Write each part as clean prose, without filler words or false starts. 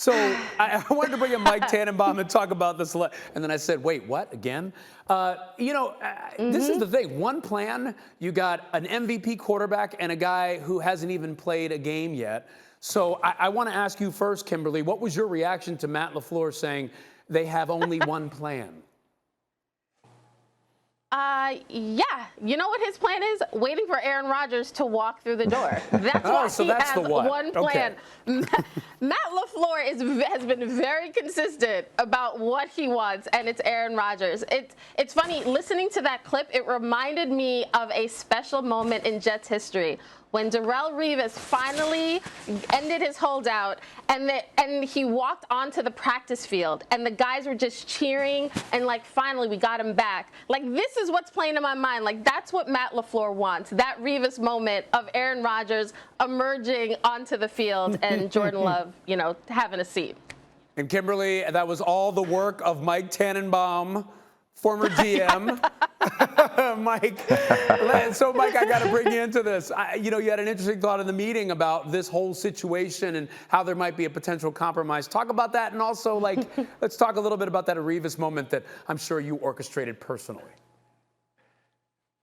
So I wanted to bring in Mike Tannenbaum and talk about this, and then I said, "Wait, what again?" This is the thing. One plan, you got an MVP quarterback and a guy who hasn't even played a game yet. So I want to ask you first, Kimberly, what was your reaction to Matt LaFleur saying they have only one plan? Yeah. You know what his plan is? Waiting for Aaron Rodgers to walk through the door. That's why so he that's has the what? one plan. Okay. Matt LaFleur has been very consistent about what he wants, and it's Aaron Rodgers. It's funny, listening to that clip, it reminded me of a special moment in Jets history when Darrelle Revis finally ended his holdout and he walked onto the practice field and the guys were just cheering and like, finally we got him back. Like, this is what's playing in my mind. Like, that's what Matt LaFleur wants, that Revis moment of Aaron Rodgers emerging onto the field and Jordan Love, having a seat. And Kimberly, that was all the work of Mike Tannenbaum, former GM. Mike, so Mike, I got to bring you into this. You had an interesting thought in the meeting about this whole situation and how there might be a potential compromise. Talk about that, and also, let's talk a little bit about that Revis moment that I'm sure you orchestrated personally.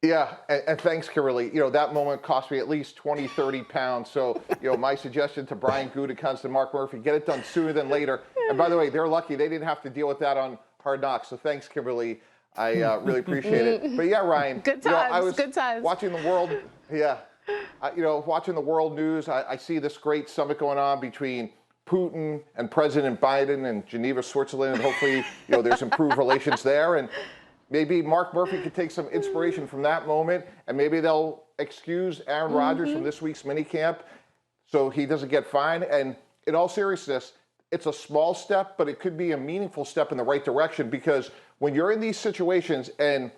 Yeah, and thanks, Kimberly. That moment cost me at least 20, 30 pounds. So, my suggestion to Brian Gutekunst and Mark Murphy, get it done sooner than later. And by the way, they're lucky they didn't have to deal with that on Hard Knocks. So thanks, Kimberly. I really appreciate it. But yeah, Ryan. Good times. I was good times. watching the world. Yeah. Watching the world news, I see this great summit going on between Putin and President Biden in Geneva, Switzerland, and hopefully, there's improved relations there. And maybe Mark Murphy could take some inspiration from that moment, and maybe they'll excuse Aaron Rodgers from this week's minicamp so he doesn't get fined. And in all seriousness, it's a small step, but it could be a meaningful step in the right direction, because when you're in these situations, and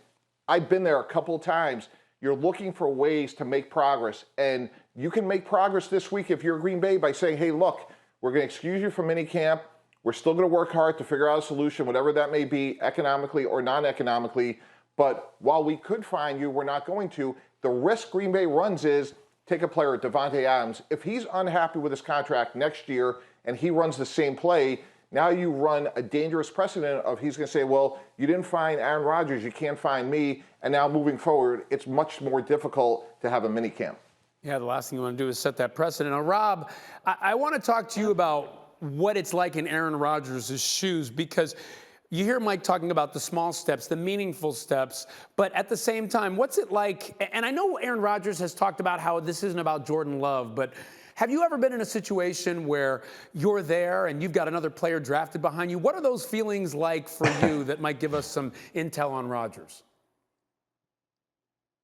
I've been there a couple of times, you're looking for ways to make progress. And you can make progress this week if you're Green Bay by saying, hey, look, we're going to excuse you from minicamp. We're still going to work hard to figure out a solution, whatever that may be, economically or non-economically. But while we could fine you, we're not going to. The risk Green Bay runs is, take a player, Davante Adams. If he's unhappy with his contract next year and he runs the same play, now you run a dangerous precedent of he's going to say, well, you didn't fine Aaron Rodgers, you can't fine me. And now moving forward, it's much more difficult to have a minicamp. Yeah, the last thing you want to do is set that precedent. Now, Rob, I want to talk to you about what it's like in Aaron Rodgers' shoes, because you hear Mike talking about the small steps, the meaningful steps, but at the same time, what's it like? And I know Aaron Rodgers has talked about how this isn't about Jordan Love, but have you ever been in a situation where you're there and you've got another player drafted behind you? What are those feelings like for you that might give us some intel on Rodgers?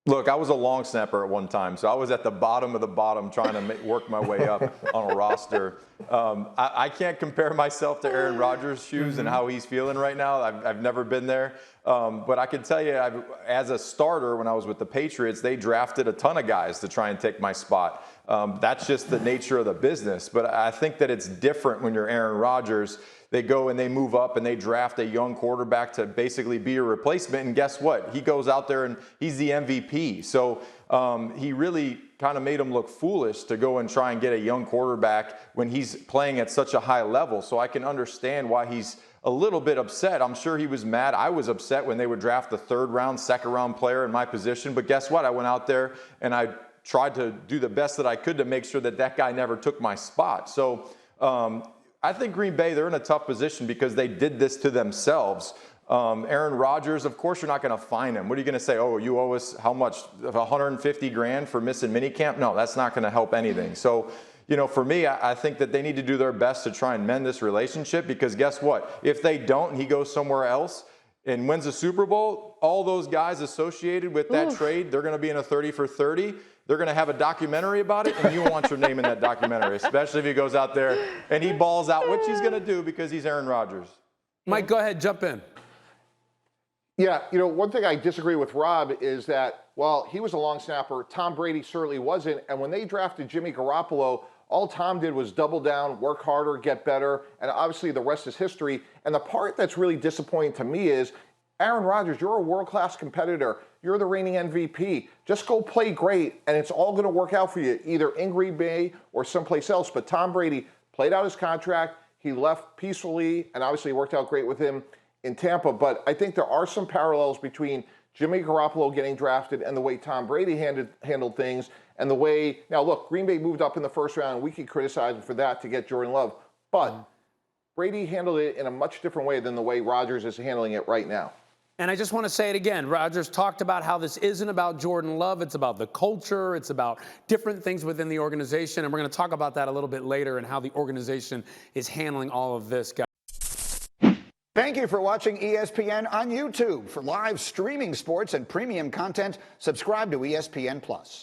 Look, I was a long snapper at one time, so I was at the bottom of the bottom trying to work my way up on a roster. I can't compare myself to Aaron Rodgers' shoes and how he's feeling right now. I've never been there. But I can tell you, as a starter, when I was with the Patriots, they drafted a ton of guys to try and take my spot. That's just the nature of the business. But I think that it's different when you're Aaron Rodgers. They go and they move up and they draft a young quarterback to basically be a replacement. And guess what? He goes out there and he's the MVP. So he really kind of made him look foolish to go and try and get a young quarterback when he's playing at such a high level. So I can understand why he's a little bit upset. I'm sure he was mad. I was upset when they would draft the third round, second round player in my position. But guess what? I went out there and I tried to do the best that I could to make sure that that guy never took my spot. So I think Green Bay, they're in a tough position because they did this to themselves. Aaron Rodgers, of course, you're not going to fine him. What are you going to say? Oh, you owe us how much? 150 grand for missing minicamp? No, that's not going to help anything. So, for me, I think that they need to do their best to try and mend this relationship, because guess what? If they don't and he goes somewhere else and wins the Super Bowl, all those guys associated with that trade, they're going to be in a 30 for 30. They're going to have a documentary about it, and you want your name in that documentary, especially if he goes out there and he balls out, which he's going to do because he's Aaron Rodgers. Mike, go ahead, jump in. Yeah, one thing I disagree with Rob is that, while he was a long snapper, Tom Brady certainly wasn't. And when they drafted Jimmy Garoppolo, all Tom did was double down, work harder, get better, and obviously the rest is history. And the part that's really disappointing to me is, Aaron Rodgers, you're a world-class competitor. You're the reigning MVP. Just go play great, and it's all going to work out for you, either in Green Bay or someplace else. But Tom Brady played out his contract. He left peacefully, and obviously it worked out great with him in Tampa. But I think there are some parallels between Jimmy Garoppolo getting drafted and the way Tom Brady handled things, and the way, now look, Green Bay moved up in the first round, and we could criticize him for that to get Jordan Love. But Brady handled it in a much different way than the way Rodgers is handling it right now. And I just want to say it again. Rodgers talked about how this isn't about Jordan Love. It's about the culture. It's about different things within the organization. And we're going to talk about that a little bit later and how the organization is handling all of this, guys. Thank you for watching ESPN on YouTube. For live streaming sports and premium content, subscribe to ESPN+.